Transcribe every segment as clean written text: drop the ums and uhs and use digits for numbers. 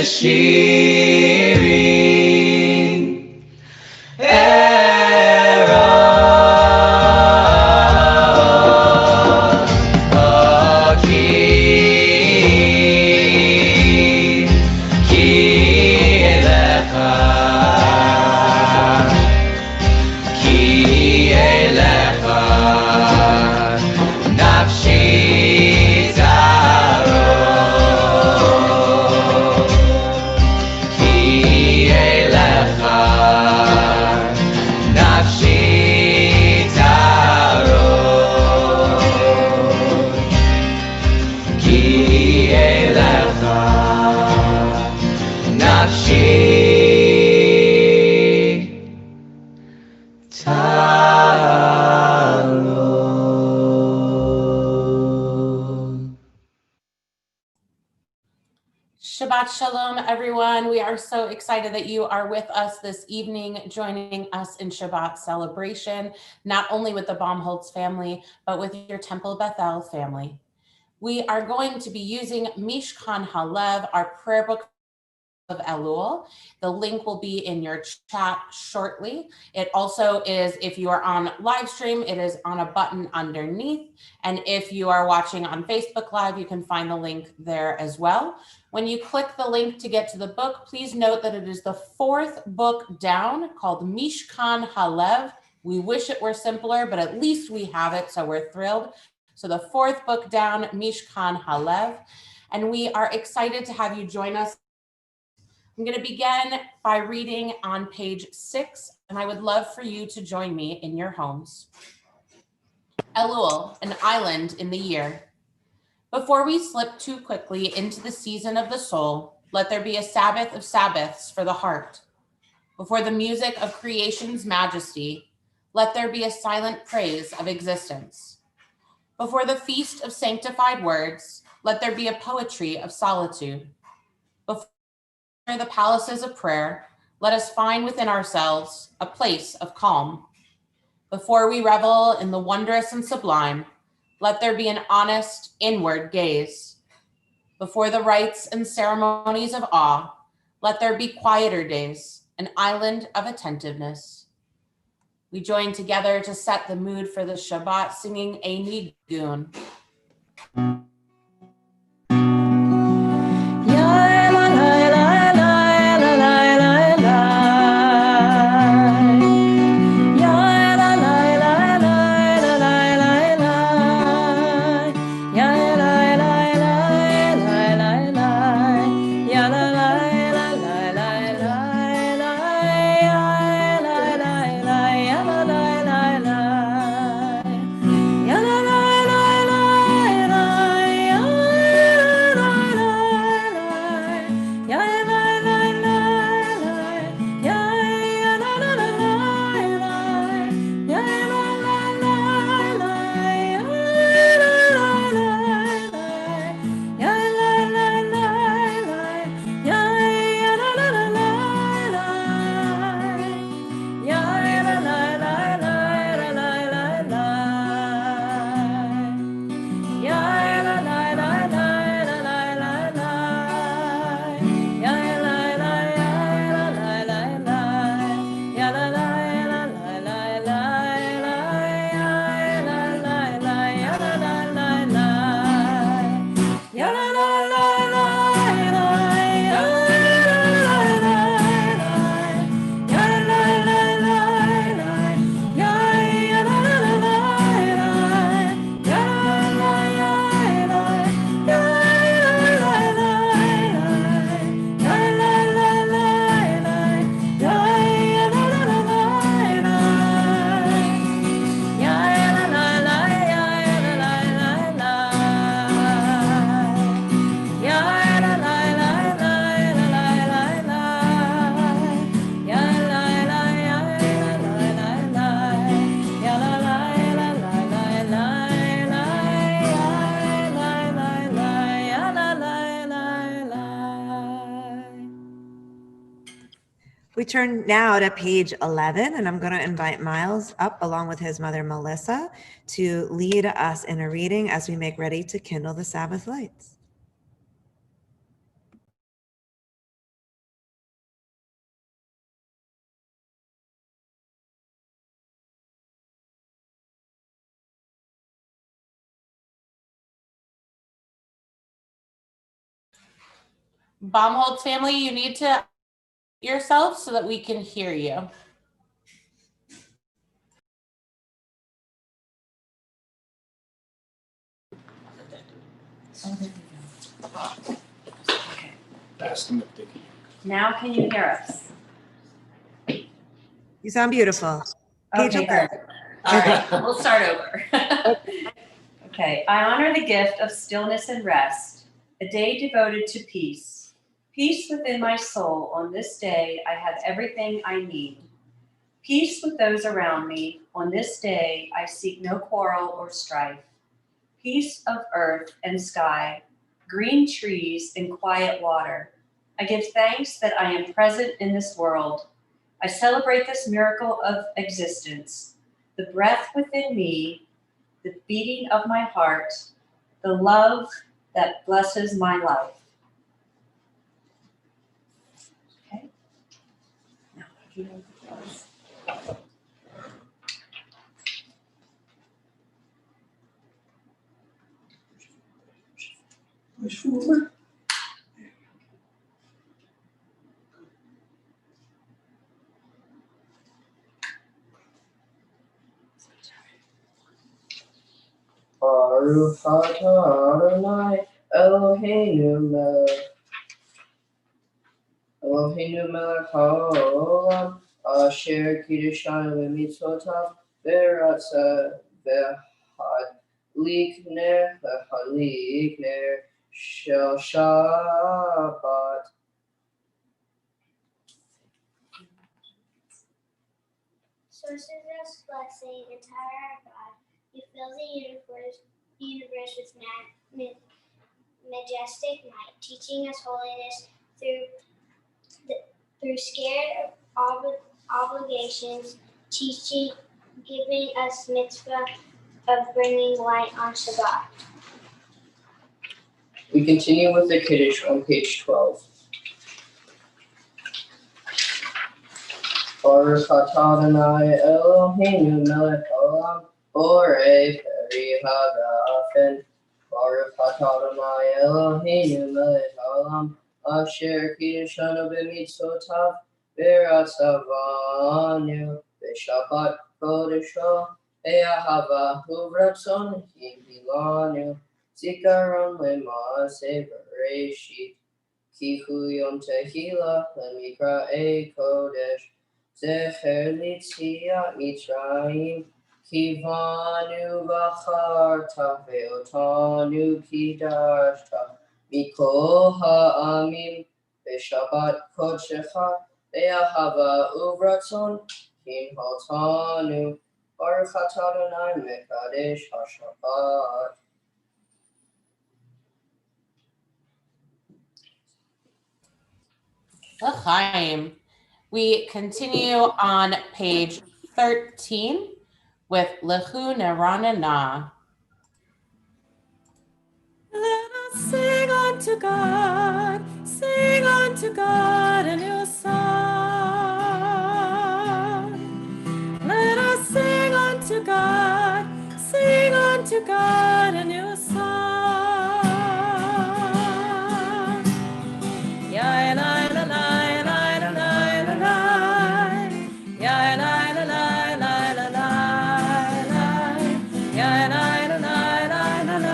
Shirin Shabbat Shalom, everyone. We are so excited that you are with us this evening, joining us in Shabbat celebration, not only with the Baumholtz family, but with your Temple Beth-El family. We are going to be using Mishkan Halev, our prayer book of Elul. The link will be in your chat shortly. It also is, if you are on live stream, it is on a button underneath. And if you are watching on Facebook Live, you can find the link there as well. When you click the link to get to the book, please note that it is the fourth book down called Mishkan Halev. We wish it were simpler, but at least we have it, so we're thrilled. So the fourth book down, Mishkan Halev. And we are excited to have you join us. I'm going to begin by reading on page 6, and I would love for you to join me in your homes. Elul, an island in the year. Before we slip too quickly into the season of the soul, let there be a Sabbath of Sabbaths for the heart. Before the music of creation's majesty, let there be a silent praise of existence. Before the feast of sanctified words, let there be a poetry of solitude. Before the palaces of prayer, let us find within ourselves a place of calm. Before we revel in the wondrous and sublime, let there be an honest inward gaze. Before the rites and ceremonies of awe, let there be quieter days, an island of attentiveness. We join together to set the mood for the Shabbat, singing a nigun. We turn now to page 11, and I'm going to invite Miles up along with his mother, Melissa, to lead us in a reading as we make ready to kindle the Sabbath lights. Baumholtz family, you need to yourself so that we can hear you. Now can you hear us? You sound beautiful. Page Okay, over. good. All right, we'll start over. Okay, I honor the gift of stillness and rest, a day devoted to peace. Peace within my soul. On this day, I have everything I need. Peace with those around me. On this day, I seek no quarrel or strife. Peace of earth and sky, green trees and quiet water. I give thanks that I am present in this world. I celebrate this miracle of existence, the breath within me, the beating of my heart, the love that blesses my life. Okay. Now, you know the verse. Baruch atah Adonai Eloheinu melech haolam asher kiddushanu b'mitzvotav v'ratza v'hadlik ner shel Shabbat. Sources of blessing and tower of God, you fill the universe with majestic might, teaching us holiness through scared obligations, giving us mitzvah of bringing light on Shabbat. We continue with the Kiddush on page 12. Baruch atah Adonai Eloheinu melech haolam borei peri hagafen. Baruch atah Adonai Eloheinu melech haolam asher kiddushanu b'mitzvotav v'ratzavanu b'shabbat kodesho ve'ahava uvratzon hilanu zikaron le'maaseh bereshit ki hu yom tehillah lemikra kodesh zecher litziat Mitzrayim ki vanu v'charta ve'otanu kidashta mikol ha'amim v'shabbat kodshecha ve'ahava uvratzon kinholtanu baruch atah Adonai mekadesh ha'shabbat. L'chaim. We continue on page 13 with Lechu Neranana. Let us sing unto God a new song. Let us sing unto God a new song. Ya la la la la la la la, ya la la la la la la, ya la la la la la la.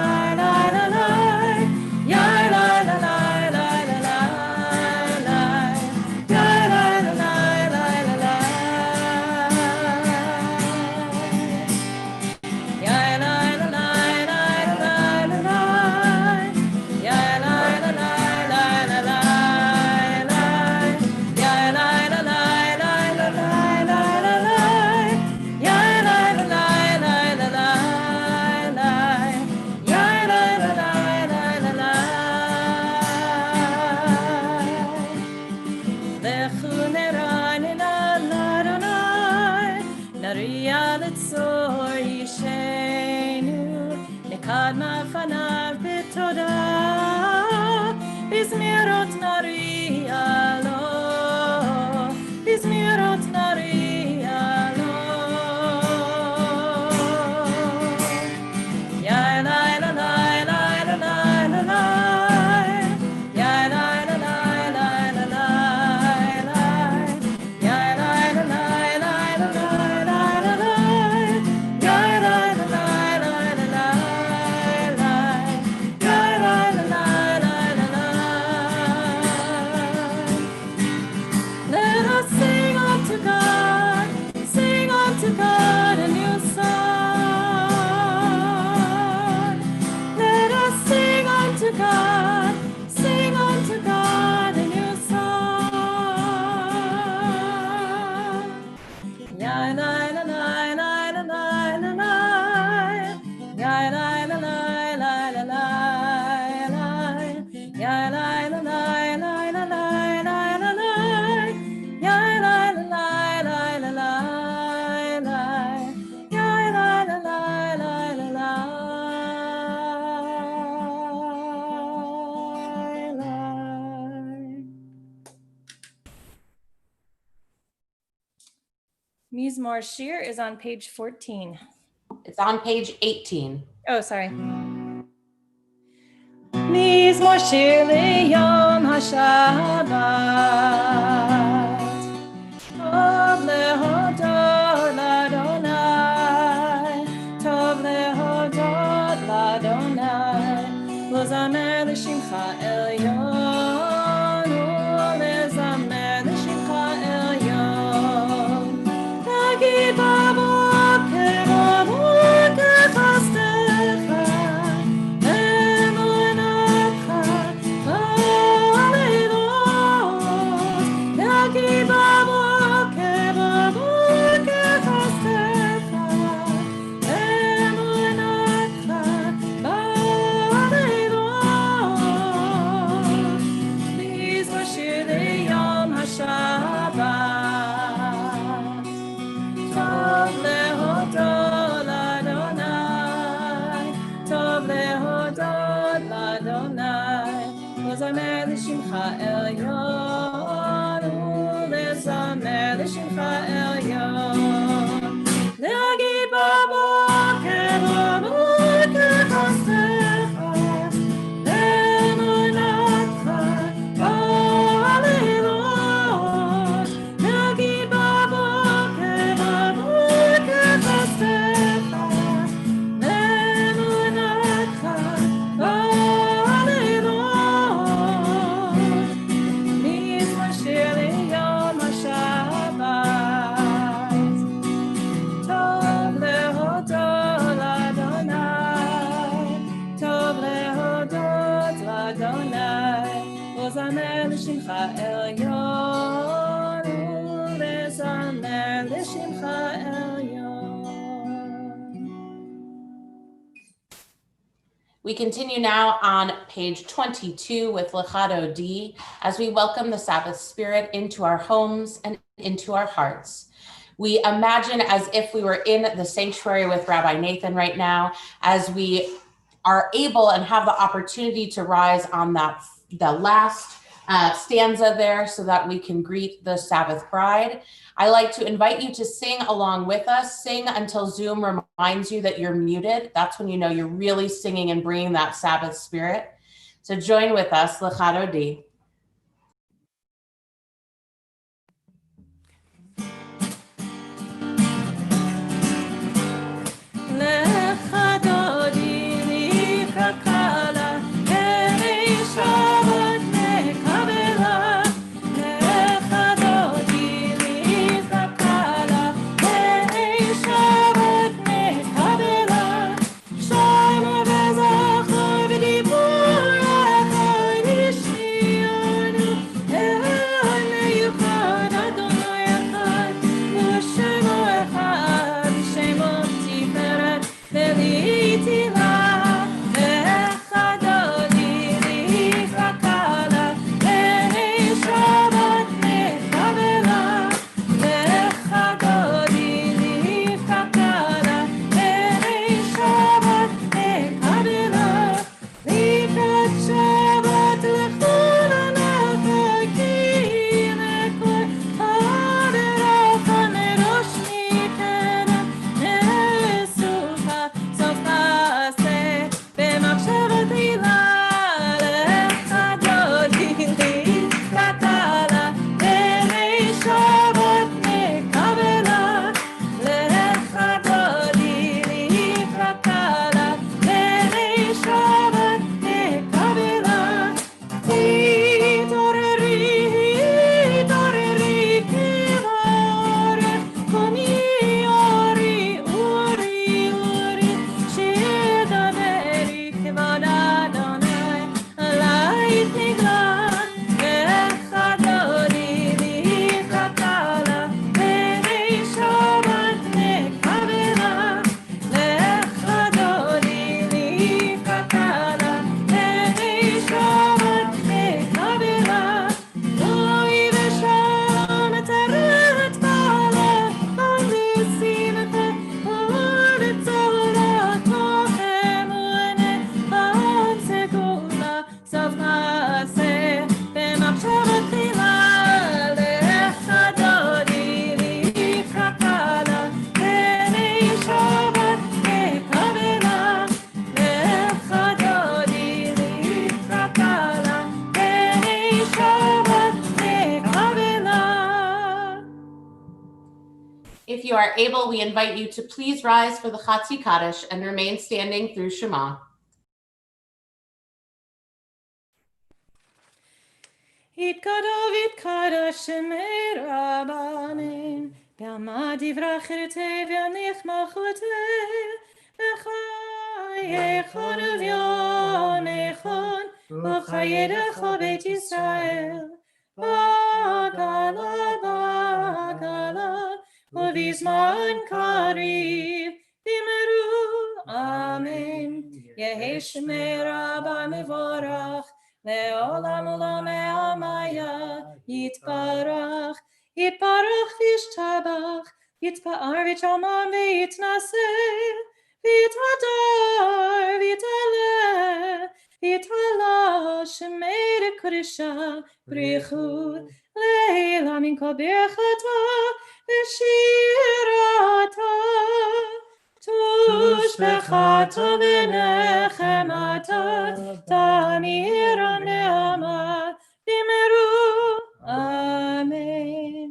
ya la la la la la la la la la, ya la la la la la la la, ya la la la la la la. Mizmor Shir is on page 14. It's on page 18. Oh, sorry. Mizmor Shir leyom hashabbat, tov lehodot l'Adonai, tov lehodot l'Adonai, l'zamer l'shimcha elyon, u'lezamer l'shimcha elyon, להגיד בבוקר בבוקר חסדך, אמונתך בלילות. להגיד בבוקר בבוקר חסדך, אמונתך בלילות. מזמור שיר ליום השבת, טוב להודות לאדוני, טוב להודות לאדוני, לזמר לשמך עליון, ולזמר לשמך עליון. להגיד בבוקר בבוקר חסדך, אמונתך בלילות. להגיד בבוקר בבוקר חסדך, אמונתך בלילות. מזמור שיר ליום השבת, טוב להודות לאדוני, טוב להודות לאדוני, ולזמר לשמך עליון, ולזמר לשמך עליון. We continue now on page 22 with Lechado D as we welcome the Sabbath spirit into our homes and into our hearts. We imagine as if we were in the sanctuary with Rabbi Nathan right now, as we are able and have the opportunity to rise on the last stanza there so that we can greet the Sabbath bride. I like to invite you to sing along with us. Sing until Zoom reminds you that you're muted. That's when you know you're really singing and bringing that Sabbath spirit. So join with us, Lechado D. Shema If you are able, we invite you to please rise for the Chatzi Kaddish and remain standing through Shema. Yitkadav Shemei Rabbanim B'amad Yivrachirtei V'yanich Malchutei V'chayechon V'yonechon V'chayedecha Beit Yisrael B'gala B'gala U'vizman Kariv B'meru Amen Yehi Shemei Rabba Mevorach Le'olam olam me'amaya Yitbarach Yitbarach v'yishtabach Yitpa'ar v'yitchamam v'yitnaseh V'yitadar v'yitaleh V'yitala Shemei Kodesha B'richu Le'ila min kol birchata V'shirata Tushbechata v'nechemata Tamira ne'ama B'meru Amen.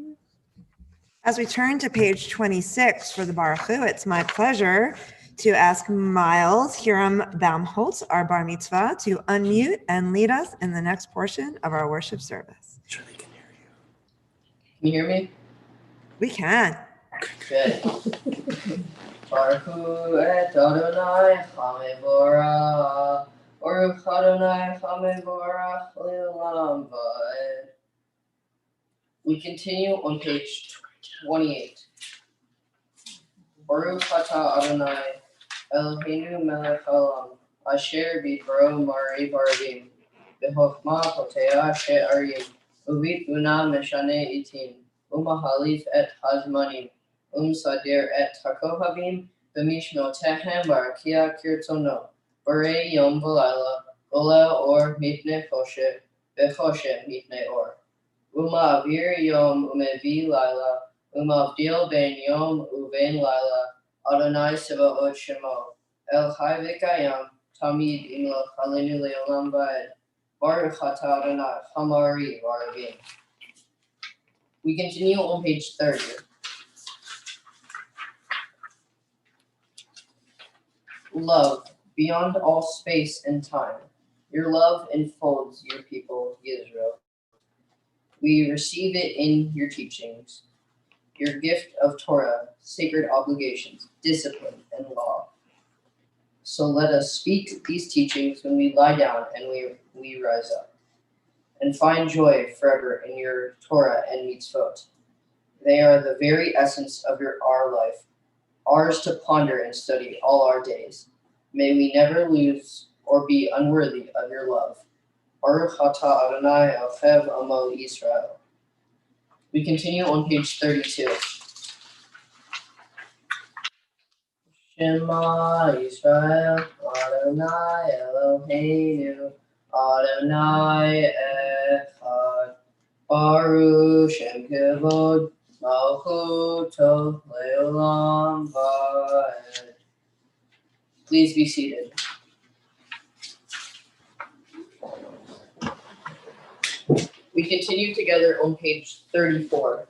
As we turn to page 26 for the Baruch Hu, it's my pleasure to ask Miles Hiram Baumholtz, our bar mitzvah, to unmute and lead us in the next portion of our worship service. Can you hear me? We can. Okay. Baruch Hu et Adonai Chamevorach, Baruch Adonai Chamevorach Le'olam Va'ed. We continue on page 28. Baruch Atah Adonai Eloheinu melech haolam, asher bidbaro marei barabim, b'chokma poteah she'arim, u'bitbuna meshane itim, u'mahalif et hazmanim, sadir et hakohabim, b'mishnotehem barakia kirtono, barei yom v'layla, golel or mipne choshe, b'choshe mipne or. U'ma'avir yom u'mevi layla, u'mavdil ben yom u'ben layla, Adonai Sevaot Shemo, El Chai V'Kayam, Tamid Imloch Aleinu Le'olam Va'ed, Baruch Atah Adonai, Chamari Varagim. We continue on page 30. Love, beyond all space and time. Your love enfolds your people, Israel. We receive it in your teachings, your gift of Torah, sacred obligations, discipline, and law. So let us speak these teachings when we lie down and we rise up, and find joy forever in your Torah and mitzvot. They are the very essence of our life, ours to ponder and study all our days. May we never lose or be unworthy of your love. Baruch Atah Adonai Ochev Amo Yisrael. We continue on page 32. Shema Yisrael, Adonai Eloheinu, Adonai Echad, Baruch Shem Kevod, Malchuto Leolam Va'ed. Please be seated. We continue together on page 34.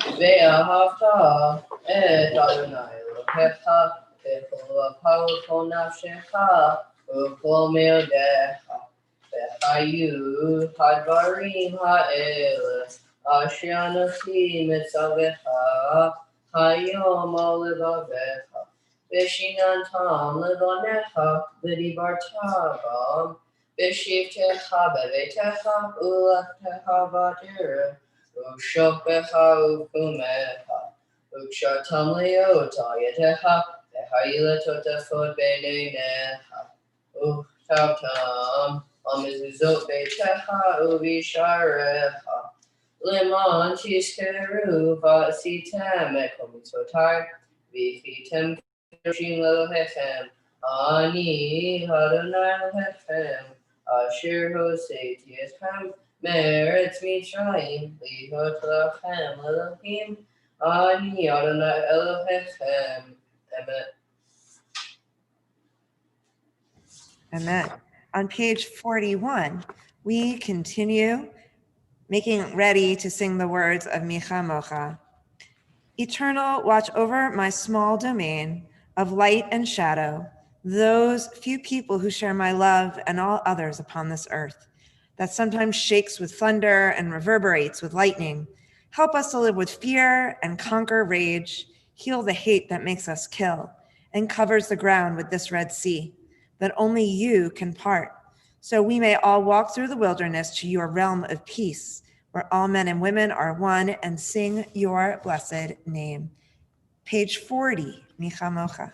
Ve'ahavta et Adonai Elohecha v'chol apah v'chol nafshecha v'chol me'odecha v'chayu hadvarim ha'ele asher anochi mitzavecha hayom al levavecha v'shinantam levanecha v'dibarta bam v'shivtecha bevetecha u'lechtecha b'derech U'shokbecha u'kumecha, u'kshatam le'ota yetecha, ve'hayiletotefot b'neinecha, u'chtavtam, amezuzot beitecha u'visharecha, leman tizkeru v'asitem ekol mitzvotai, v'chitem kedoshim lelohechem, ani Adonai Elohechem, asher hoseiti etchem, Meretz Mitzrayim, Lihot Lachem Elohim, Ani Adonai Elohechem. Amen. Amen. On page 41, we continue making ready to sing the words of Micha Mocha. Eternal, watch over my small domain of light and shadow, those few people who share my love and all others upon this earth, that sometimes shakes with thunder and reverberates with lightning. Help us to live with fear and conquer rage, heal the hate that makes us kill, and covers the ground with this Red Sea that only you can part, so we may all walk through the wilderness to your realm of peace, where all men and women are one, and sing your blessed name. Page 40, Micha Mocha.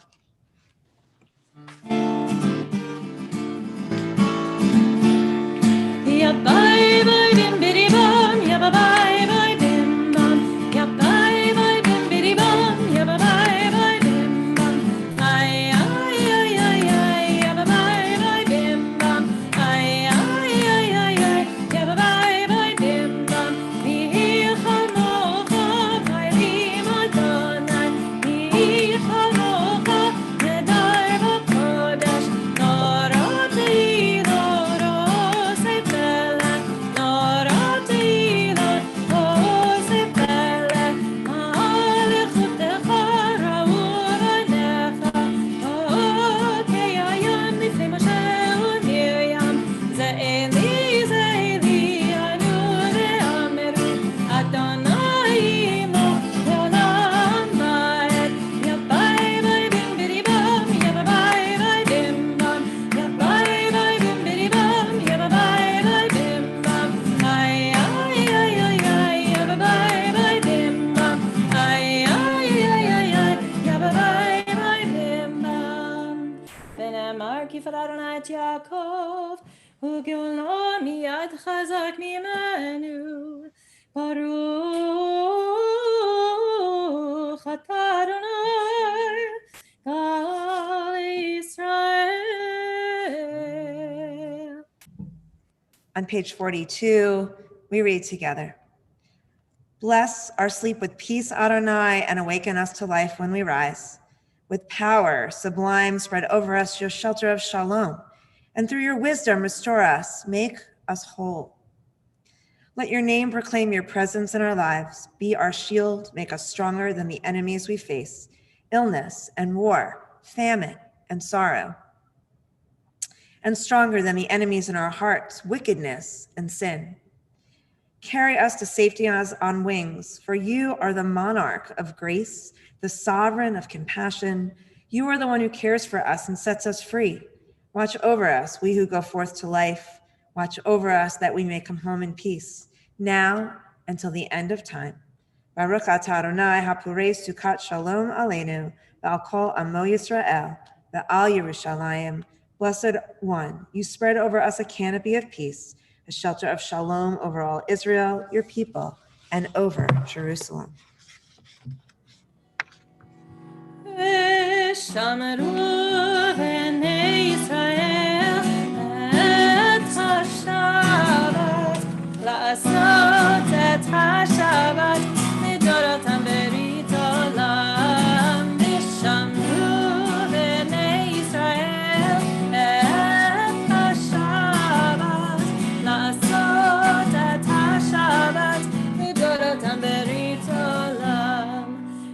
Ya bye bye bim bidi bum, ya bye bye bim bum, ya bye bye bim bidi bum, ya bye bye bim bum. Ay ay ay ay ay, ya bye bim bum. Ay ay ay ay ay, ya bye bim bum. Mi chanocha, vayli madonai, mi chanocha, nedar b'kodesh, norati noros epele, norati noros epele, alichutecha raur anecha, okeyayam lifnei Moshe u'Miriam, Ze'eli anu ve'ameru, Adonai mo le'olam va'ed. Ya bye bye bim bidi bum, ya bye bim bum, ya bye bim bidi bum, ya bye bim bum. Ay ay ay ay ay, ya bye bim bum. Ay ay ay ay ay, ya bye bim bum. ונאמר כי פדה אדוני את יעקב, וגאולו מיד חזק ממנו. ברוך אתה אדוני, גאל ישראל. On page 42, we read together. Bless our sleep with peace, Adonai, and awaken us to life when we rise. With power sublime, spread over us your shelter of shalom, and through your wisdom restore us, make us whole. Let your name proclaim your presence in our lives. Be our shield, make us stronger than the enemies we face, illness and war, famine and sorrow, and stronger than the enemies in our hearts, wickedness and sin. Carry us to safety on wings, for you are the monarch of grace, the sovereign of compassion. You are the one who cares for us and sets us free. Watch over us, we who go forth to life. Watch over us that we may come home in peace, now until the end of time. Baruch atah Adonai hapureis sukat shalom aleinu, v'al kol amo Yisrael, v'al Yerushalayim. Blessed One, you spread over us a canopy of peace, a shelter of shalom over all Israel, your people, and over Jerusalem. ושמרו בני ישראל את השבת, לעשות את השבת לדורותם ברית עולם. ושמרו בני ישראל את השבת, לעשות את השבת לדורותם ברית עולם.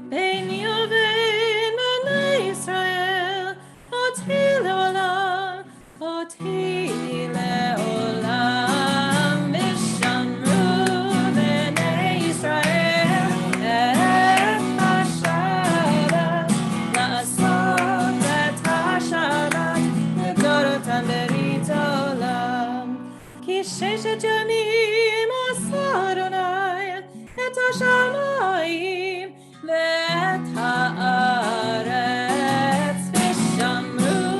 ביני ובין בני ישראל אותי לעולם, אותי לעולם. ושמרו בני ישראל את השבת, לעשות את השבת לדורותם ברית עולם. כי ששת ימים עשה אדוני את השמיים ואת הארץ. ושמרו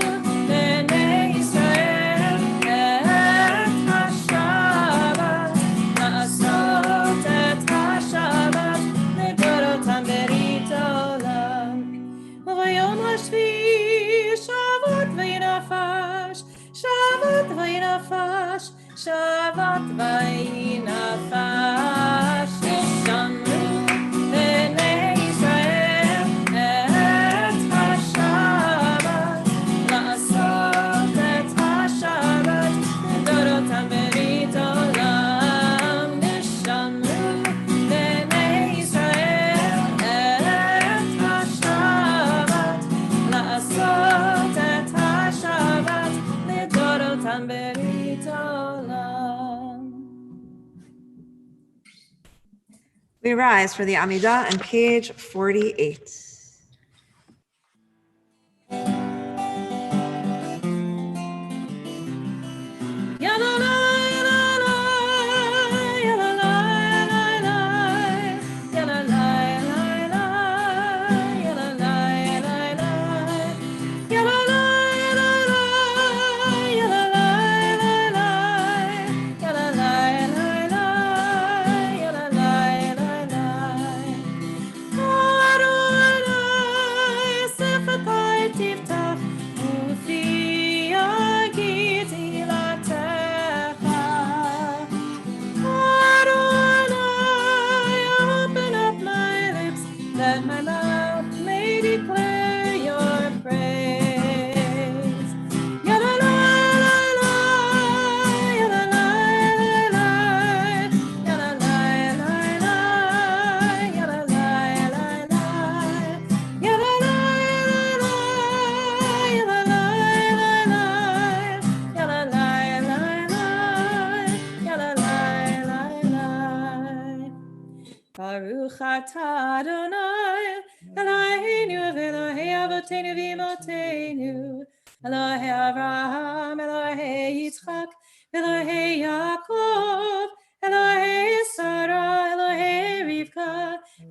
בני ישראל את השבת, לעשות את השבת לדורותם ברית עולם. וביום השביעי שבת וינפש, שבת וינפש, שבת וינפש. ושמרו בני ישראל את השבת, לעשות את השבת לדורותם ברית עולם. ושמרו בני ישראל את We rise for the Amidah on page 48. That my mouth may declare your praise. Baruch atah Adonai, Eloheinu v'Elohei Avotenu v'Imotenu, Elohei Avraham, Elohei Yitzchak, Elohei Yaakov, Elohei Sarah, Elohei Rivka,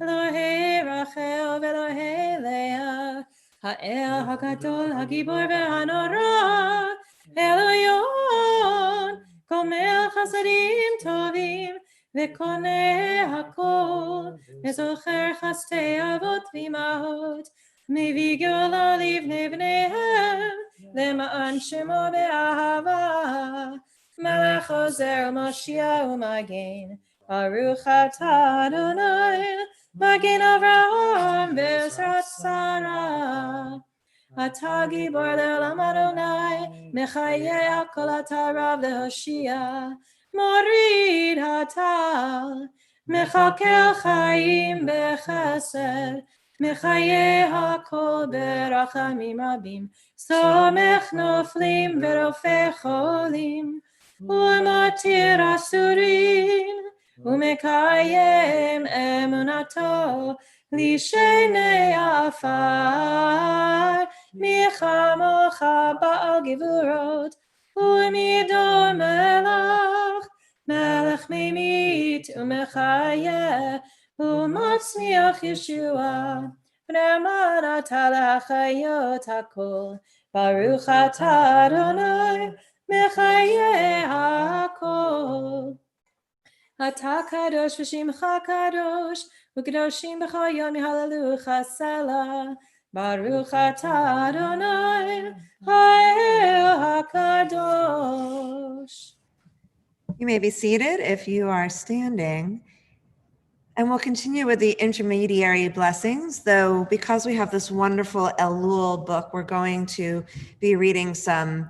Elohei Rachel, Elohei Leah, Ha'el HaGadol, HaGibor v'Hanora, Eloyon, Gomel Chasadim Tovim, וקונה הכל, וזוכר חסדי אבות ואימהות, מביא גאולה לבני בניהם, למען שמו באהבה, מלך עוזר ומושיע ומגן, ברוך אתה אדוני, מגן אברהם בעזרת שרה. אתה גיבור לעולם אדוני, מחיה הכל אתה רב להושיע, מוריד הטל, מחכה חיים בחסד, מחיה הכל ברחמים רבים, סומך נופלים ורופא חולים, ומתיר אסורים, ומקיים אמונתו, לשני עפר, מי כמוך בעל גבורות, ומדור מלך, מלך ממית ומחיה, ומצמיח ישועה, ונאמן אתה להחיות הכל, ברוך אתה אדוני, מחיה הכל. אתה קדוש ושמך קדוש, וקדושים בכל יום יהללוך סלה, ברוך אתה אדוני, האל הקדוש. You may be seated if you are standing. And we'll continue with the intermediary blessings, though because we have this wonderful Elul book, we're going to be reading some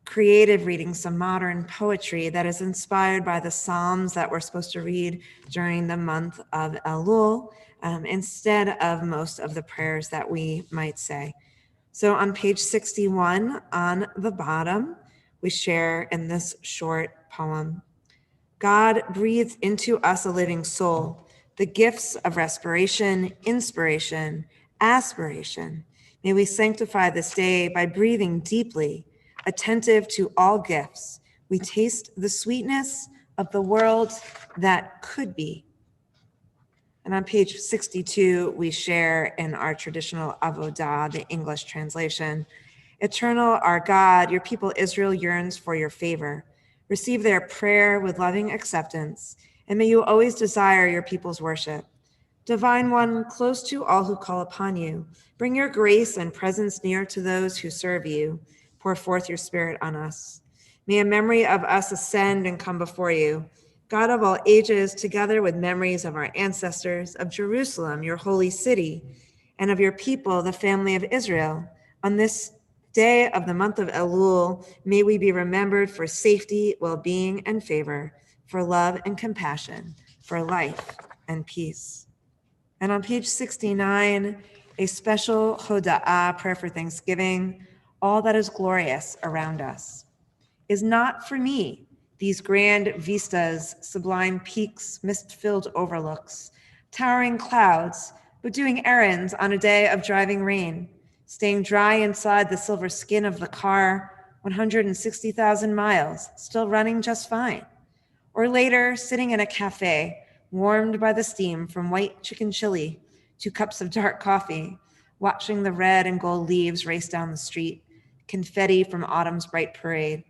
creative reading, some modern poetry that is inspired by the Psalms that we're supposed to read during the month of Elul, instead of most of the prayers that we might say. So on page 61 on the bottom, we share in this short poem. God breathes into us a living soul, the gifts of respiration, inspiration, aspiration. May we sanctify this day by breathing deeply, attentive to all gifts. We taste the sweetness of the world that could be. And on page 62, we share in our traditional avodah, the English translation. Eternal our God, your people Israel yearns for your favor. Receive their prayer with loving acceptance, and may you always desire your people's worship. Divine One, close to all who call upon you, bring your grace and presence near to those who serve you. Pour forth your spirit on us. May a memory of us ascend and come before you. God of all ages, together with memories of our ancestors, of Jerusalem, your holy city, and of your people, the family of Israel, on this day of the month of Elul, may we be remembered for safety, well-being, and favor, for love and compassion, for life and peace. And on page 69, a special hoda'ah, prayer for Thanksgiving, all that is glorious around us is not for me, these grand vistas, sublime peaks, mist-filled overlooks, towering clouds, but doing errands on a day of driving rain, staying dry inside the silver skin of the car, 160,000 miles, still running just fine. Or later, sitting in a cafe, warmed by the steam from white chicken chili, 2 cups of dark coffee, watching the red and gold leaves race down the street, confetti from autumn's bright parade.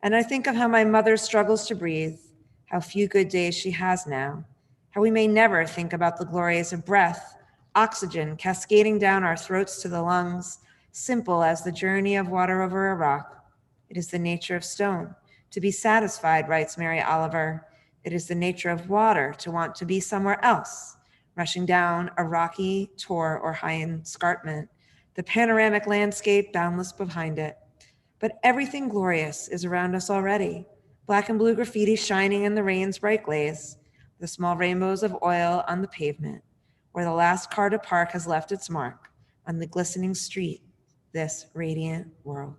And I think of how my mother struggles to breathe, how few good days she has now, how we may never think about the glories of breath, oxygen cascading down our throats to the lungs, simple as the journey of water over a rock. It is the nature of stone to be satisfied, writes Mary Oliver. It is the nature of water to want to be somewhere else, rushing down a rocky tor or high escarpment, the panoramic landscape boundless behind it. But everything glorious is around us already. Black and blue graffiti shining in the rain's bright glaze, the small rainbows of oil on the pavement, where the last car to park has left its mark on the glistening street, this radiant world.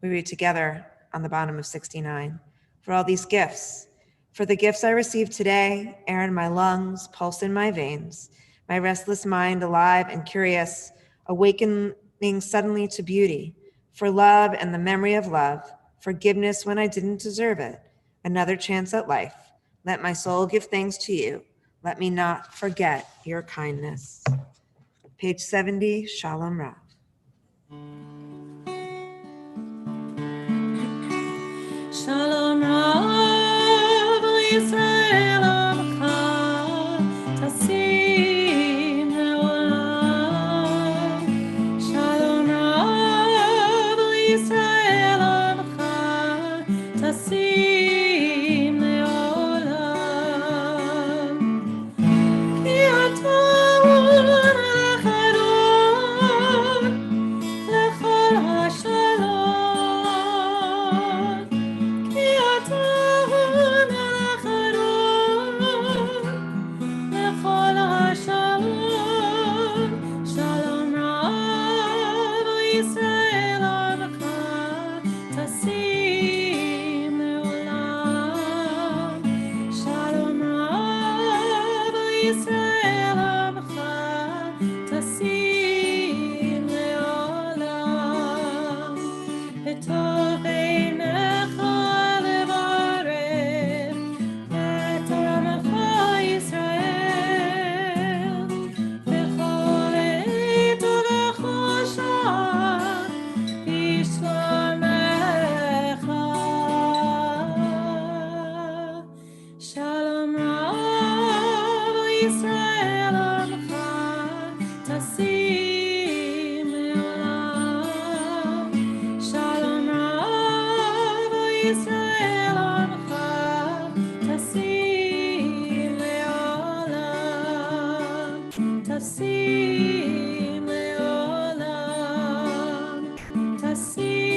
We read together on the bottom of 69. For all these gifts, for the gifts I received today, air in my lungs, pulse in my veins, my restless mind alive and curious, awakening suddenly to beauty, for love and the memory of love, forgiveness when I didn't deserve it, another chance at life. Let my soul give thanks to you. Let me not forget your kindness. Page 70, Shalom Rav. Shalom Rav Yisrael Amcha Tasim Leolam. Shalom Rav Yisrael Amcha Tasim Leolam. Ki atah echadon lechol hashalom. Ki atah echadon lechol hashalom. Shalom Rav Yisrael Amcha Tasim Leolam. Shalom Rav Yisrael Amcha Tasim Leolam. B'tov einecha levarech et Amacha Yisrael. B'chol עת ובכל שעה בשלומך. Shalom Rav Yisrael Amcha Tasim Leolam. Shalom Rav Yisrael Amcha Tasim Leolam. Tasim Leolam. Tasim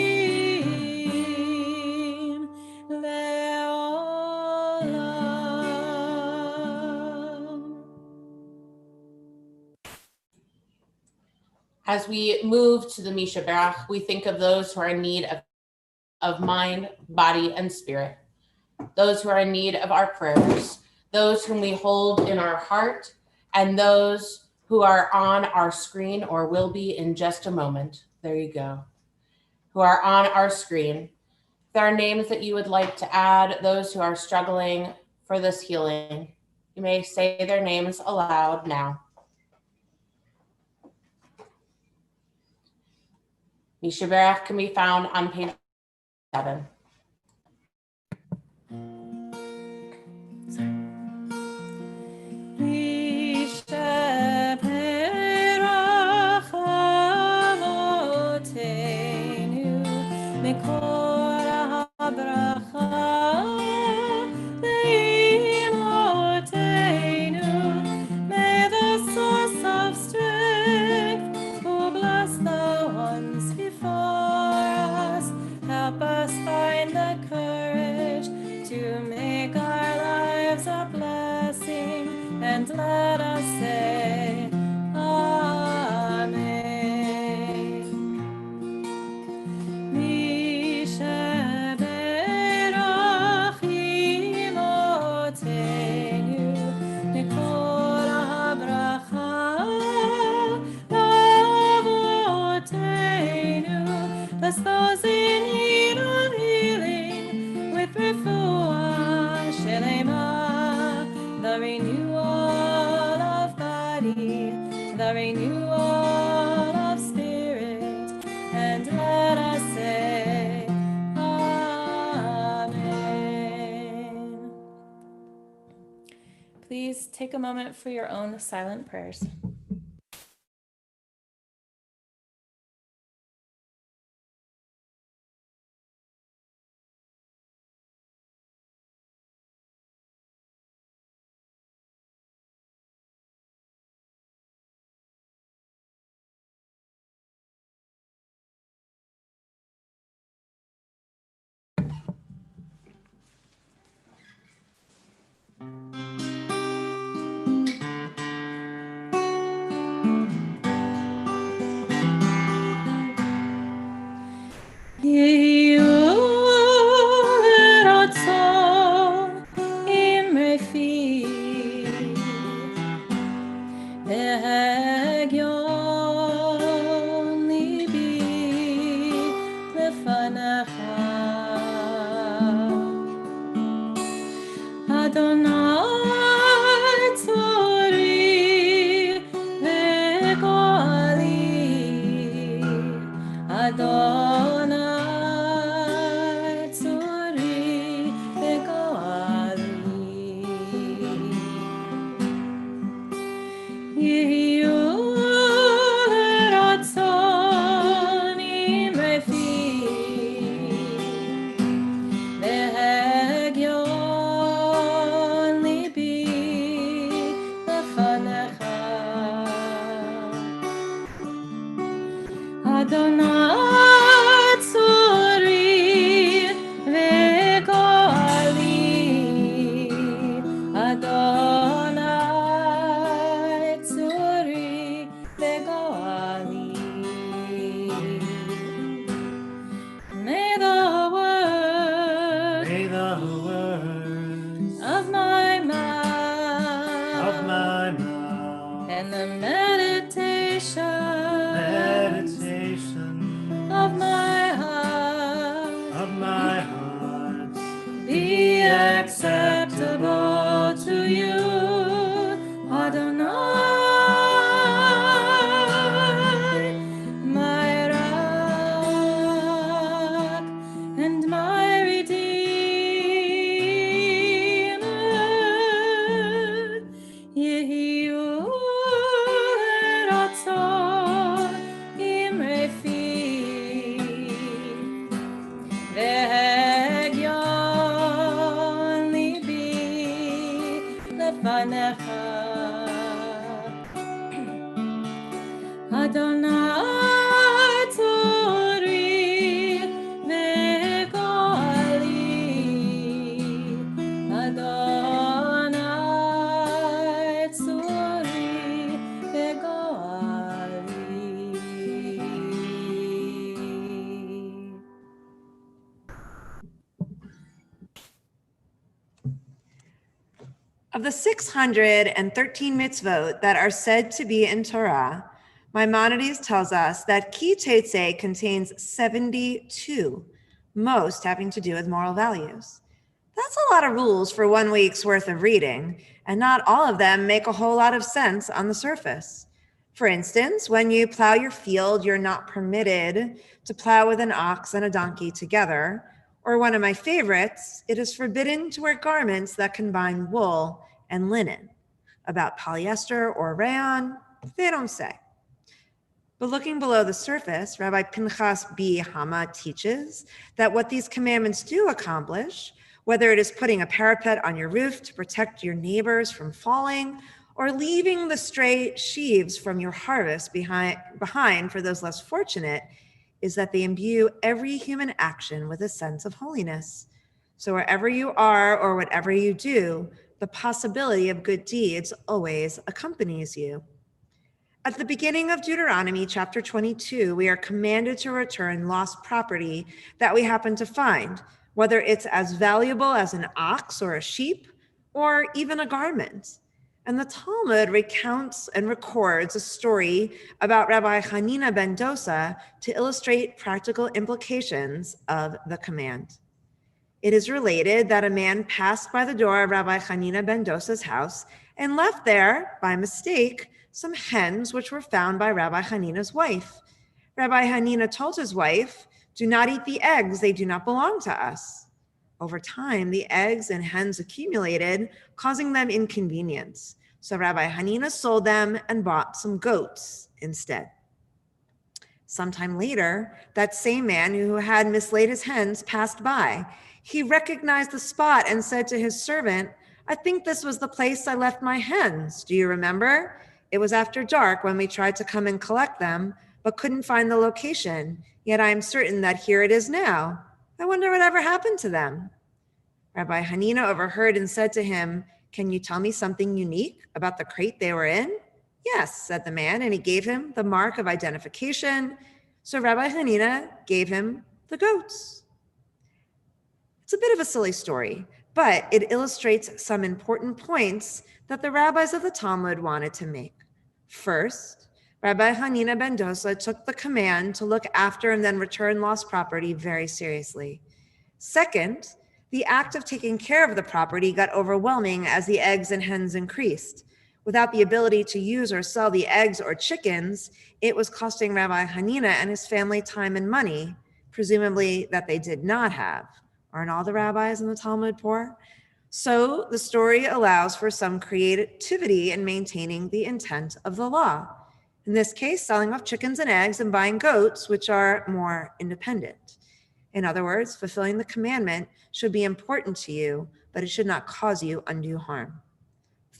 Leolam. As we move to the Misha Berach, we think of those who are in need of mind, body, and spirit, those who are in need of our prayers, those whom we hold in our heart, and those who are on our screen or will be in just a moment. There you go. Who are on our screen. If there are names that you would like to add, those who are struggling for this healing, you may say their names aloud now. Misha Berach can be found on page 7. Misha Berach Avotenu Mikol HaBracha Leimotenu. May the source of strength who bless the ones before us help us find the courage to make our lives a blessing, and let us say Amen. Misha Berach Imotenu Mikol please take a moment for your own silent prayers. Of the 613 mitzvot that are said to be in Torah, Maimonides tells us that Ki Tetzei contains 72, most having to do with moral values. That's a lot of rules for 1 week's worth of reading, and not all of them make a whole lot of sense on the surface. For instance, when you plow your field, you're not permitted to plow with an ox and a donkey together. Or one of my favorites, it is forbidden to wear garments that combine wool and linen. About polyester or rayon, they don't say. But looking below the surface, Rabbi Pinchas B. Hama teaches that what these commandments do accomplish, whether it is putting a parapet on your roof to protect your neighbors from falling, or leaving the stray sheaves from your harvest behind for those less fortunate, is that they imbue every human action with a sense of holiness. So wherever you are or whatever you do, the possibility of good deeds always accompanies you. At the beginning of Deuteronomy chapter 22, we are commanded to return lost property that we happen to find, whether it's as valuable as an ox or a sheep, or even a garment. And the Talmud recounts and records a story about Rabbi Hanina ben Dosa to illustrate practical implications of the command. It is related that a man passed by the door of Rabbi Hanina ben Dosa's house and left there, by mistake, some hens which were found by Rabbi Hanina's wife. Rabbi Hanina told his wife, "Do not eat the eggs, they do not belong to us." Over time, the eggs and hens accumulated, causing them inconvenience. So Rabbi Hanina sold them and bought some goats instead. Sometime later, that same man who had mislaid his hens passed by. He recognized the spot and said to his servant, "I think this was the place I left my hens. Do you remember? It was after dark when we tried to come and collect them, but couldn't find the location. Yet I am certain that here it is now. I wonder whatever happened to them." Rabbi Hanina overheard and said to him, "Can you tell me something unique about the crate they were in?" "Yes," said the man, and he gave him the mark of identification. So Rabbi Hanina gave him the goats. It's a bit of a silly story, but it illustrates some important points that the rabbis of the Talmud wanted to make. First, Rabbi Hanina ben Dosa took the command to look after and then return lost property very seriously. Second, the act of taking care of the property got overwhelming as the eggs and hens increased. Without the ability to use or sell the eggs or chickens, it was costing Rabbi Hanina and his family time and money, presumably that they did not have. Aren't all the rabbis in the Talmud poor? So the story allows for some creativity in maintaining the intent of the law. In this case, selling off chickens and eggs and buying goats, which are more independent. In other words, fulfilling the commandment should be important to you, but it should not cause you undue harm.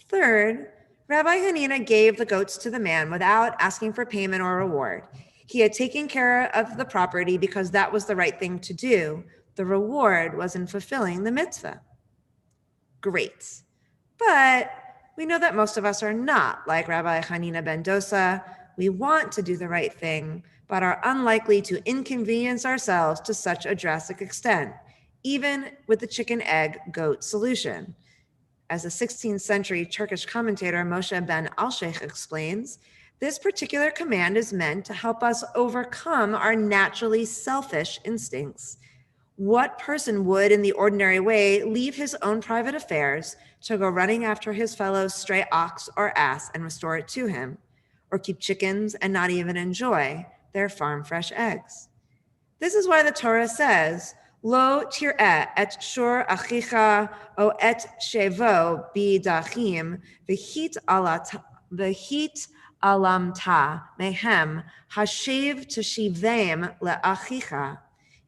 Third, Rabbi Hanina gave the goats to the man without asking for payment or reward. He had taken care of the property because that was the right thing to do. The reward was in fulfilling the mitzvah. Great. But we know that most of us are not like Rabbi Hanina ben Dosa. We want to do the right thing, but are unlikely to inconvenience ourselves to such a drastic extent, even with the chicken-egg-goat solution. As the 16th century Turkish commentator Moshe ben Alsheikh explains, this particular command is meant to help us overcome our naturally selfish instincts. What person would, in the ordinary way, leave his own private affairs to go running after his fellow's stray ox or ass and restore it to him, or keep chickens and not even enjoy their farm-fresh eggs? This is why the Torah says, "Lo tir'eh et shur achicha o et shevo bidachim v'hit alamta mehem hashev teshivem le'achicha."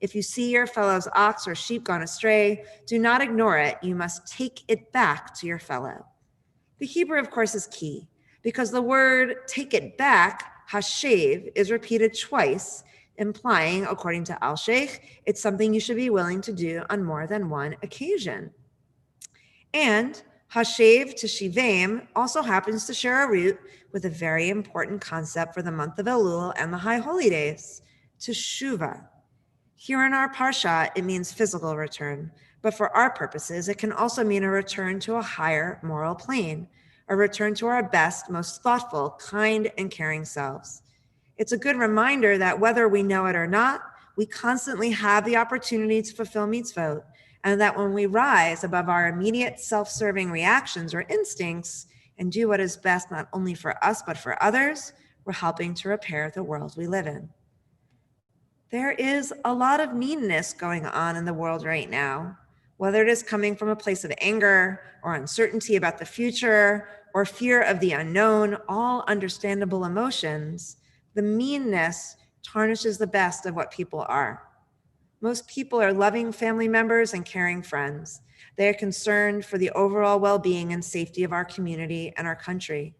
If you see your fellow's ox or sheep gone astray, do not ignore it. You must take it back to your fellow. The Hebrew, of course, is key because the word take it back, hashev, is repeated twice, implying, according to Al-Sheikh, it's something you should be willing to do on more than one occasion. And hashev teshivem also happens to share a root with a very important concept for the month of Elul and the High Holy Days, teshuvah. Here in our parsha, it means physical return, but for our purposes, it can also mean a return to a higher moral plane, a return to our best, most thoughtful, kind, and caring selves. It's a good reminder that whether we know it or not, we constantly have the opportunity to fulfill mitzvot, and that when we rise above our immediate self-serving reactions or instincts and do what is best not only for us but for others, we're helping to repair the world we live in. There is a lot of meanness going on in the world right now, whether it is coming from a place of anger or uncertainty about the future or fear of the unknown, all understandable emotions. The meanness tarnishes the best of what people are. Most people are loving family members and caring friends. They are concerned for the overall well-being and safety of our community and our country.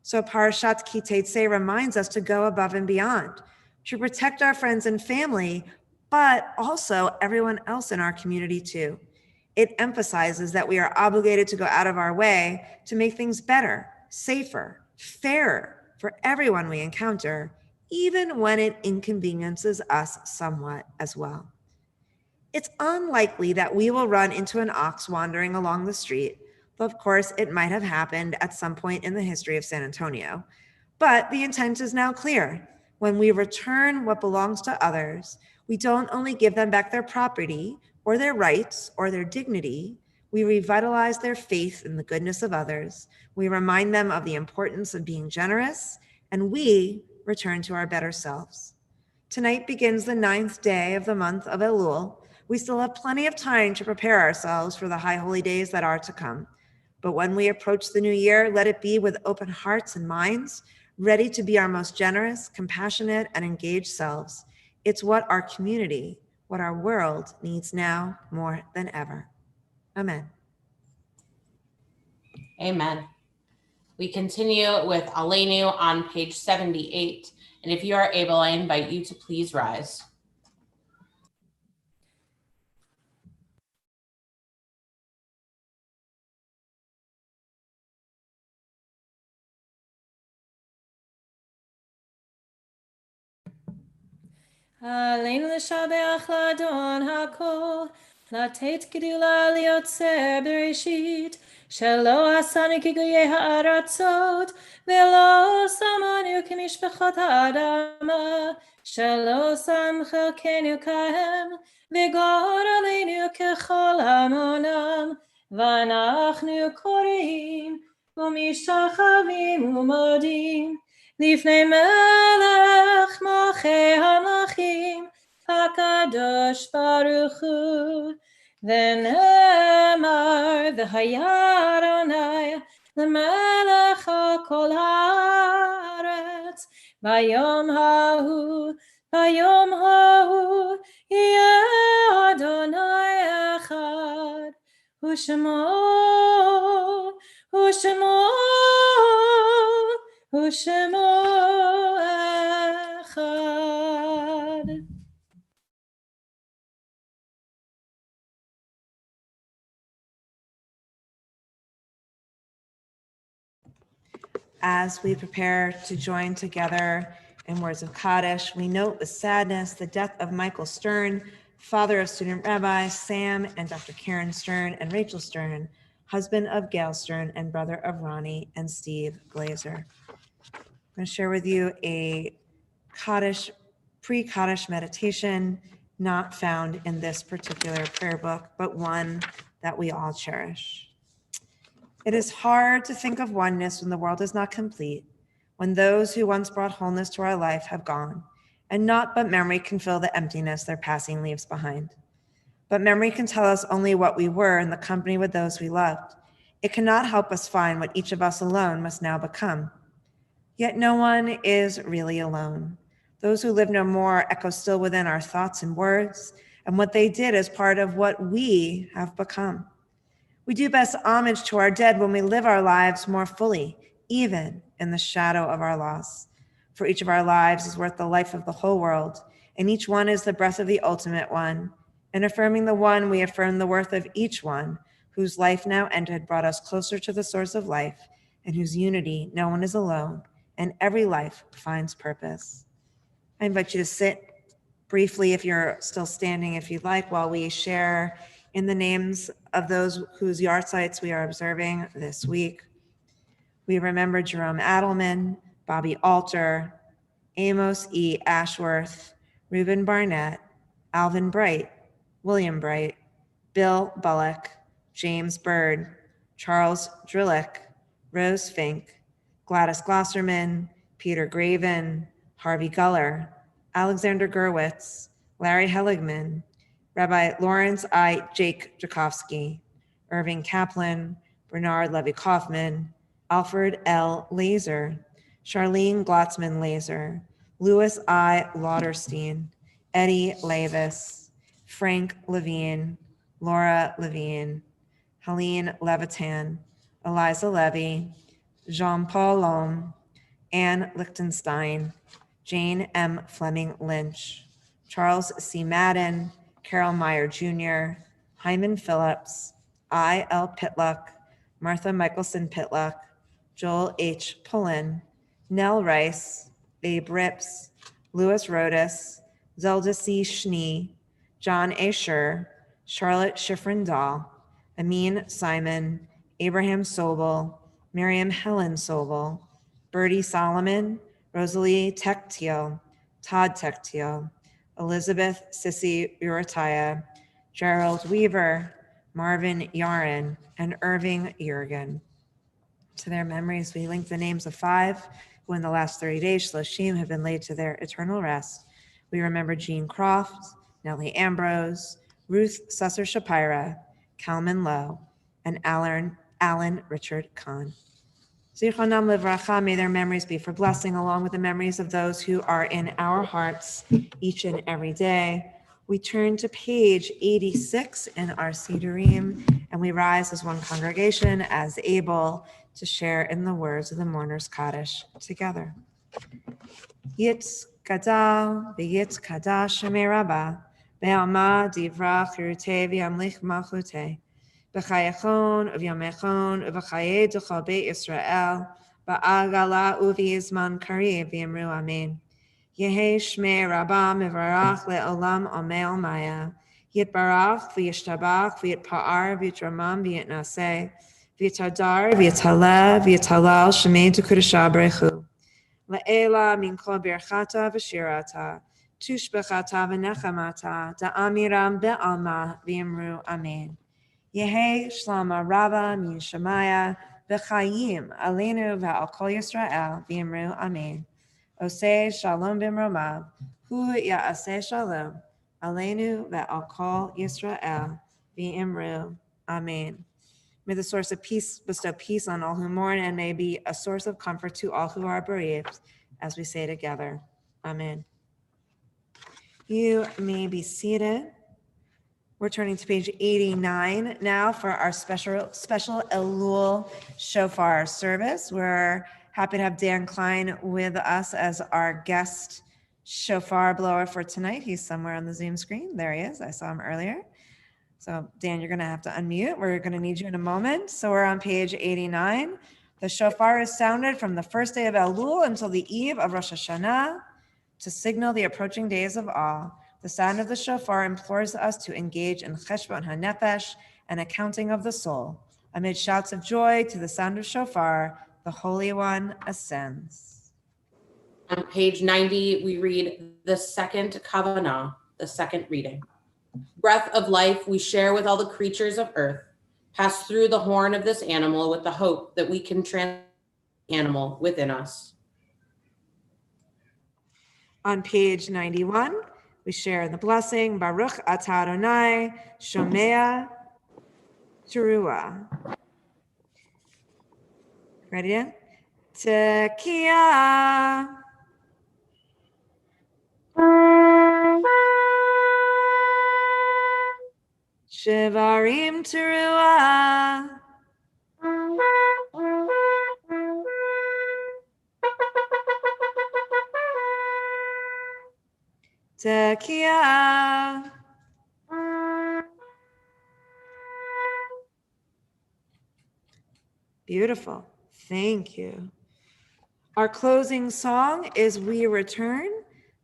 So Parashat Ki Teitzei reminds us to go above and beyond, to protect our friends and family, but also everyone else in our community too. It emphasizes that we are obligated to go out of our way to make things better, safer, fairer for everyone we encounter, even when it inconveniences us somewhat as well. It's unlikely that we will run into an ox wandering along the street, though of course it might have happened at some point in the history of San Antonio. But the intent is now clear. When we return what belongs to others, we don't only give them back their property or their rights or their dignity, we revitalize their faith in the goodness of others, we remind them of the importance of being generous, and we return to our better selves. Tonight begins the 9th day of the month of Elul, We still have plenty of time to prepare ourselves for the high holy days that are to come. But when we approach the new year, let it be with open hearts and minds, ready to be our most generous, compassionate, and engaged selves. It's what our community, what our world needs now more than ever. Amen. Amen. We continue with Aleinu on page 78. And if you are able, I invite you to please rise. עלינו לשבח לאדון הכל, לתת גדולה ליוצר בראשית, שלא עשנו כגויי הארצות, ולא שמנו כמשפחות האדמה, שלא שם חלקנו כהם, וגור עלינו ככל המונם, ואנחנו קוראים ומשתחווים ומודים, לפני מלך מלכי המלכים, הקדוש ברוך הוא, ונאמר, והיה אדוני למלך על כל הארץ, ביום ההוא, יהיה אדוני אחד, ושמו אחד. As we prepare to join together in words of Kaddish, we note with sadness the death of Michael Stern, father of student Rabbi Sam and Dr. Karen Stern and Rachel Stern, husband of Gail Stern and brother of Ronnie and Steve Glazer. I'm going to share with you a Kaddish, pre-Kaddish meditation not found in this particular prayer book, but one that we all cherish. It is hard to think of oneness when the world is not complete, when those who once brought wholeness to our life have gone, and naught but memory can fill the emptiness their passing leaves behind. But memory can tell us only what we were in the company with those we loved. It cannot help us find what each of us alone must now become. Yet no one is really alone. Those who live no more echo still within our thoughts and words, and what they did is part of what we have become. We do best homage to our dead when we live our lives more fully, even in the shadow of our loss. For each of our lives is worth the life of the whole world, and each one is the breath of the ultimate one. In affirming the one, we affirm the worth of each one, whose life now ended brought us closer to the source of life, and whose unity no one is alone, and every life finds purpose. I invite you to sit briefly, if you're still standing, if you'd like, while we share in the names of those whose yahrzeits we are observing this week. We remember Jerome Adelman, Bobby Alter, Amos E. Ashworth, Reuben Barnett, Alvin Bright, William Bright, Bill Bullock, James Bird, Charles Drillick, Rose Fink, Gladys Glosserman, Peter Graven, Harvey Guller, Alexander Gurwitz, Larry Heligman, Rabbi Lawrence I. Jake Jakowski, Irving Kaplan, Bernard Levy Kaufman, Alfred L. Laser, Charlene Glotzman Laser, Louis I. Lauderstein, Eddie Lavis, Frank Levine, Laura Levine, Helene Levitan, Eliza Levy, Jean-Paul Lhomme, Anne Lichtenstein, Jane M. Fleming Lynch, Charles C. Madden, Carol Meyer Jr., Hyman Phillips, I. L. Pitluck, Martha Michelson Pitluck, Joel H. Pullen, Nell Rice, Abe Rips, Louis Rodas, Zelda C. Schnee, John A. Scher, Charlotte Schifrin Dahl, Amin Simon, Abraham Sobel, Miriam Helen Sobel, Bertie Solomon, Rosalie Tectio, Todd Tectio, Elizabeth Sissy Urataya, Gerald Weaver, Marvin Yarin, and Irving Jurgen. To their memories, we link the names of 5 who in the last 30 days, Shloshim, have been laid to their eternal rest. We remember Jean Croft, Nellie Ambrose, Ruth Susser Shapira, Kalman Lowe, and Alan Richard Kahn. Zichronam livracha, may their memories be for blessing, along with the memories of those who are in our hearts each and every day. We turn to page 86 in our Sidurim, and we rise as one congregation, as able to share in the words of the mourner's Kaddish together. Yitz gadal v'yitz kadash shemei rabbah, be'alma divra chirutei v'yamlich malchutei, b'chayachon u'v'yamechon u'v'chayei d'chol beit Yisrael, ba'agala u'v'yizman kariv v'yamru amen. Yehi shmei rabbah mevarach le'olam amei maya, yitbarach v'yishtabach v'yitpa'ar v'yitramam v'yitnaseh, v'yitadar v'yithaleh v'yithalal shemei d'kudashah b'rechu. La'ela min kol birchata v'shirata, tushbechata v'nechamata, da'amiram be'alma v'yimru amen. Yehi shlama rabba min shemaya, v'chayim aleinu v'al kol Yisrael v'yimru amen. Oseh shalom b'mromav, hu ya'aseh shalom, aleinu v'al kol Yisrael v'yimru amen. May the source of peace bestow peace on all who mourn, and may be a source of comfort to all who are bereaved, as we say together. Amen. You may be seated. We're turning to page 89 now for our special Elul Shofar service. We're happy to have Dan Klein with us as our guest shofar blower for tonight. He's somewhere on the Zoom screen. There he is. I saw him earlier. So Dan, you're going to have to unmute. We're going to need you in a moment. So we're on page 89. The shofar is sounded from the first day of Elul until the eve of Rosh Hashanah to signal the approaching days of awe. The sound of the shofar implores us to engage in cheshbon hanefesh, an accounting of the soul. Amid shouts of joy to the sound of shofar, the Holy One ascends. On page 90, we read the second kavanah, the second reading. Breath of life we share with all the creatures of earth. Pass through the horn of this animal with the hope that we can transform the animal within us. On page 91, we share the blessing, Baruch atah Adonai, Shomea Teruah. Ready in? Tekiah. Shivarim Teruah. Tekiah. Beautiful. Thank you. Our closing song is We Return.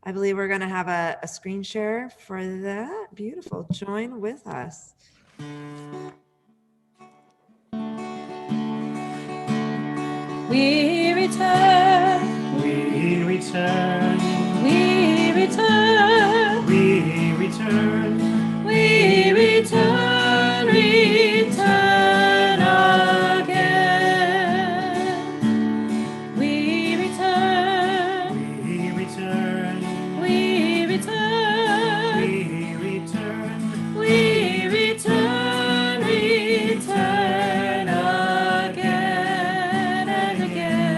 I believe we're going to have a screen share for that. Beautiful. Join with us. We return, We return, we return, we return, we return, return again. We return, we return, we return, we return, we return, return again and again.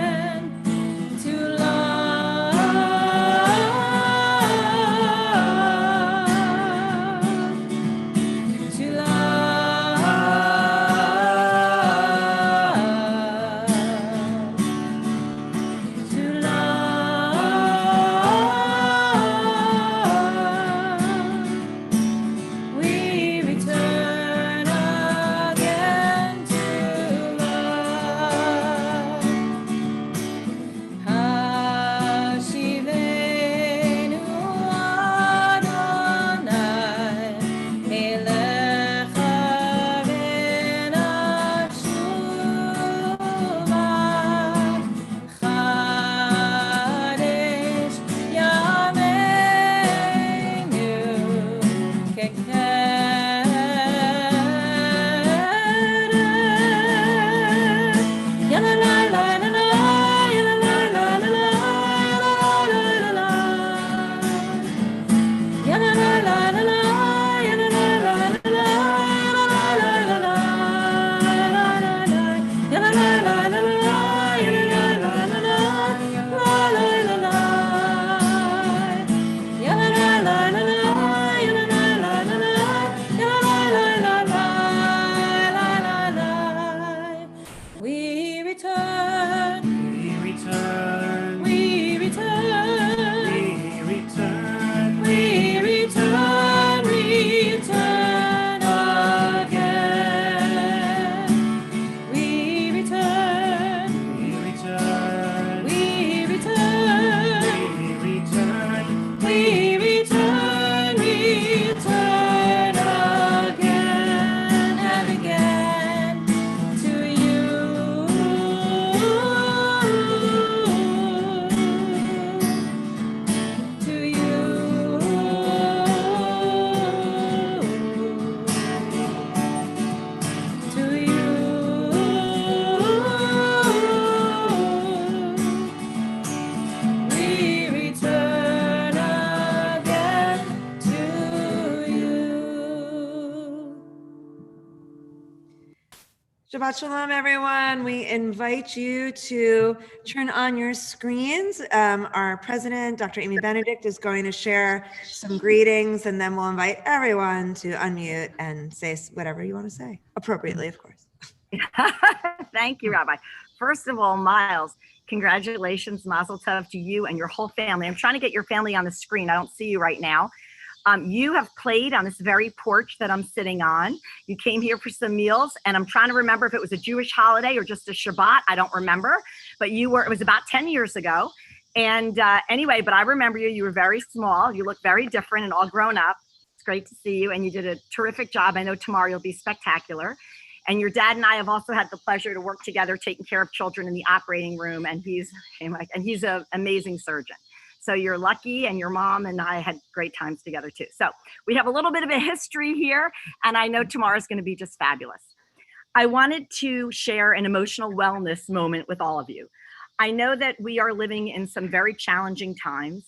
Shabbat Shalom, everyone. We invite you to turn on your screens. Our president, Dr. Amy Benedict, is going to share some greetings, and then we'll invite everyone to unmute and say whatever you want to say, appropriately, of course. Thank you, Rabbi. First of all, Miles, congratulations, Mazel Tov to you and your whole family. I'm trying to get your family on the screen. I don't see you right now. You have played on this very porch that I'm sitting on. You came here for some meals, and I'm trying to remember if it was a Jewish holiday or just a Shabbat. I don't remember, but it was about 10 years ago. And anyway, but I remember you. You were very small. You look very different and all grown up. It's great to see you, and you did a terrific job. I know tomorrow you'll be spectacular. And your dad and I have also had the pleasure to work together, taking care of children in the operating room, and he's an amazing surgeon. So you're lucky, and your mom and I had great times together too. So we have a little bit of a history here, and I know tomorrow's going to be just fabulous. I wanted to share an emotional wellness moment with all of you. I know that we are living in some very challenging times.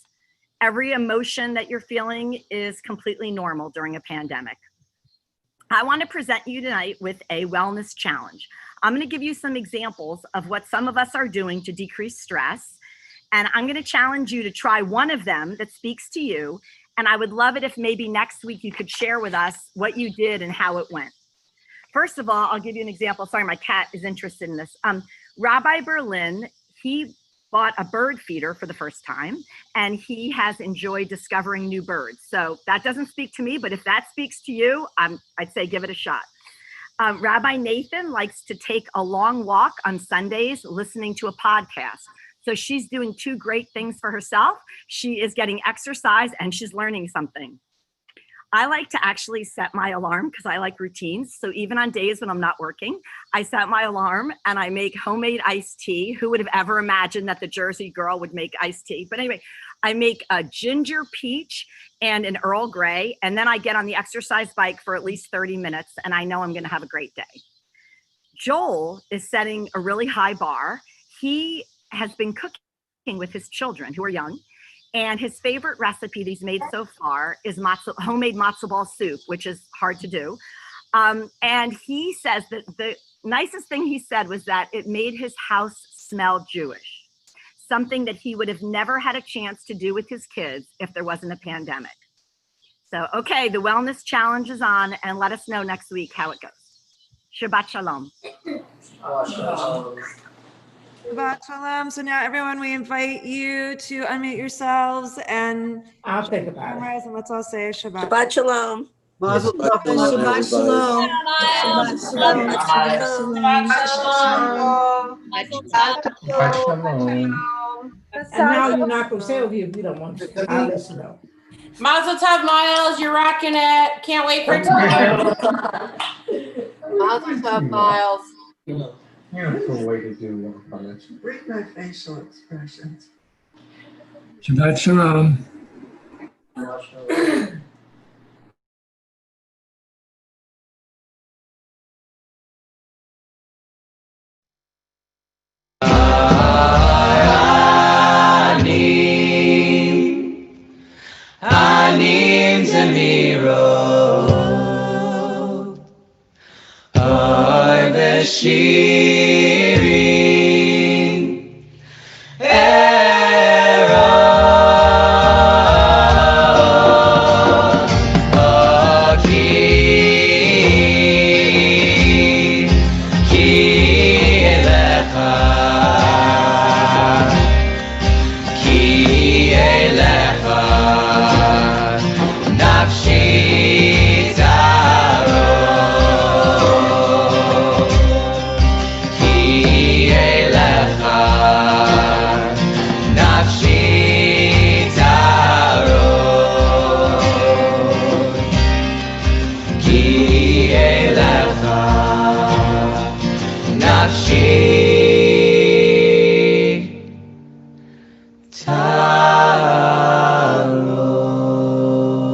Every emotion that you're feeling is completely normal during a pandemic. I want to present you tonight with a wellness challenge. I'm going to give you some examples of what some of us are doing to decrease stress. And I'm going to challenge you to try one of them that speaks to you. And I would love it if maybe next week you could share with us what you did and how it went. First of all, I'll give you an example. Sorry, my cat is interested in this. Rabbi Berlin, he bought a bird feeder for the first time, and he has enjoyed discovering new birds. So that doesn't speak to me, but if that speaks to you, I'd say give it a shot. Rabbi Nathan likes to take a long walk on Sundays listening to a podcast. So she's doing two great things for herself. She is getting exercise and she's learning something. I like to actually set my alarm because I like routines. So even on days when I'm not working, I set my alarm and I make homemade iced tea. Who would have ever imagined that the Jersey girl would make iced tea? But anyway, I make a ginger peach and an Earl Grey. And then I get on the exercise bike for at least 30 minutes. And I know I'm going to have a great day. Joel is setting a really high bar. He has been cooking with his children who are young. And his favorite recipe that he's made so far is homemade matzo ball soup, which is hard to do. And he says that the nicest thing he said was that it made his house smell Jewish, something that he would have never had a chance to do with his kids if there wasn't a pandemic. So, okay, the wellness challenge is on, and let us know next week how it goes. Shabbat shalom. Shabbat Shalom. So now, everyone, we invite you to unmute yourselves and I'll think about it. memorize, and let's all say Shabbat. Shabbat Shalom. Mazel tov to everybody. And now you're not going to say over here if you don't want to. I'll let you know. Mazel Tov, Miles. You're rocking it. Can't wait for it to Mazel Tov, Miles. Beautiful way to do it. Read my facial expressions. Shabbat Shalom. Anim Zemiro Ar Beshir